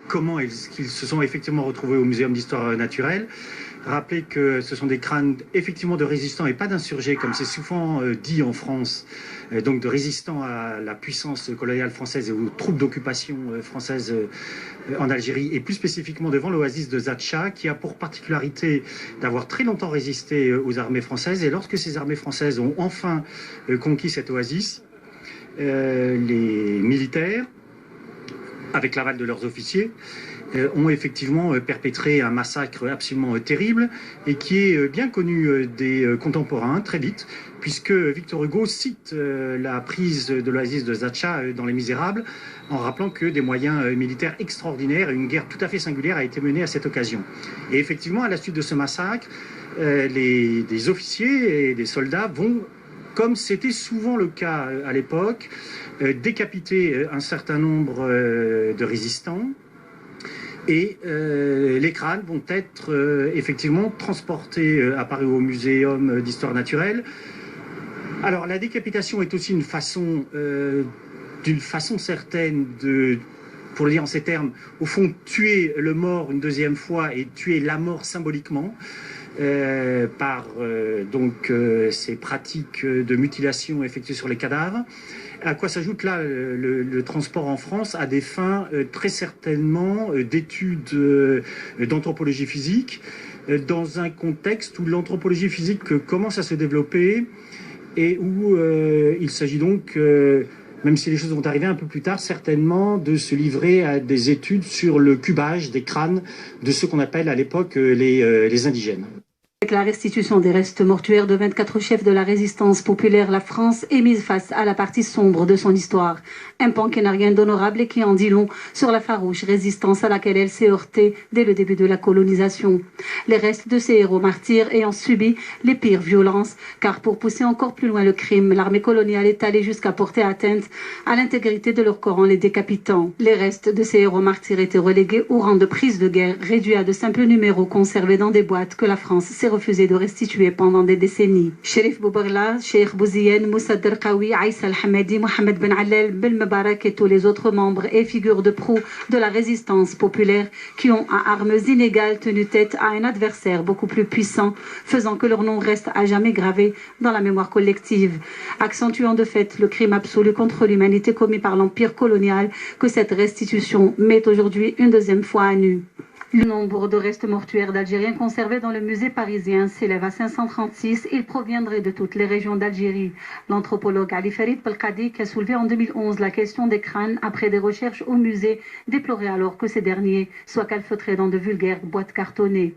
comment est-ce qu'ils se sont effectivement retrouvés au Muséum d'histoire naturelle. Rappeler que ce sont des crânes effectivement de résistants et pas d'insurgés, comme c'est souvent dit en France, donc de résistants à la puissance coloniale française et aux troupes d'occupation françaises en Algérie, et plus spécifiquement devant l'oasis de Zaatcha, qui a pour particularité d'avoir très longtemps résisté aux armées françaises. Et lorsque ces armées françaises ont enfin conquis cette oasis, les militaires, avec l'aval de leurs officiers, ont effectivement perpétré un massacre absolument terrible et qui est bien connu des contemporains très vite, puisque Victor Hugo cite la prise de l'oasis de Zaatcha dans Les Misérables, en rappelant que des moyens militaires extraordinaires et une guerre tout à fait singulière a été menée à cette occasion. Et effectivement, à la suite de ce massacre, des officiers et des soldats vont, comme c'était souvent le cas à l'époque, décapiter un certain nombre de résistants. Et les crânes vont être effectivement transportés à Paris au Muséum d'histoire naturelle. Alors la décapitation est aussi une façon, d'une façon certaine de, pour le dire en ces termes, au fond tuer le mort une deuxième fois et tuer la mort symboliquement. Par ces pratiques de mutilation effectuées sur les cadavres. À quoi s'ajoute là le transport en France à des fins très certainement d'études d'anthropologie physique, dans un contexte où l'anthropologie physique commence à se développer et où il s'agit donc, même si les choses vont arriver un peu plus tard, certainement de se livrer à des études sur le cubage des crânes de ce qu'on appelle à l'époque les indigènes. Avec la restitution des restes mortuaires de 24 chefs de la résistance populaire, la France est mise face à la partie sombre de son histoire. Un pan qui n'a rien d'honorable et qui en dit long sur la farouche résistance à laquelle elle s'est heurtée dès le début de la colonisation. Les restes de ces héros martyrs ayant subi les pires violences, car pour pousser encore plus loin le crime, l'armée coloniale est allée jusqu'à porter atteinte à l'intégrité de leur corps en les décapitant. Les restes de ces héros martyrs étaient relégués au rang de prise de guerre, réduits à de simples numéros conservés dans des boîtes que la France s'est refusé de restituer pendant des décennies. Cherif Boubarla, Cheikh Bouzien, Moussa Derkaoui, Aïssa Al-Hamadi, Mohamed Ben Allel, Ben Mebarak et tous les autres membres et figures de proue de la résistance populaire qui ont à armes inégales tenu tête à un adversaire beaucoup plus puissant, faisant que leur nom reste à jamais gravé dans la mémoire collective, accentuant de fait le crime absolu contre l'humanité commis par l'empire colonial que cette restitution met aujourd'hui une deuxième fois à nu. Le nombre de restes mortuaires d'Algériens conservés dans le musée parisien s'élève à 536. Ils proviendraient de toutes les régions d'Algérie. L'anthropologue Ali Farid Belkadi, qui a soulevé en 2011 la question des crânes après des recherches au musée, déplorait alors que ces derniers soient calfeutrés dans de vulgaires boîtes cartonnées.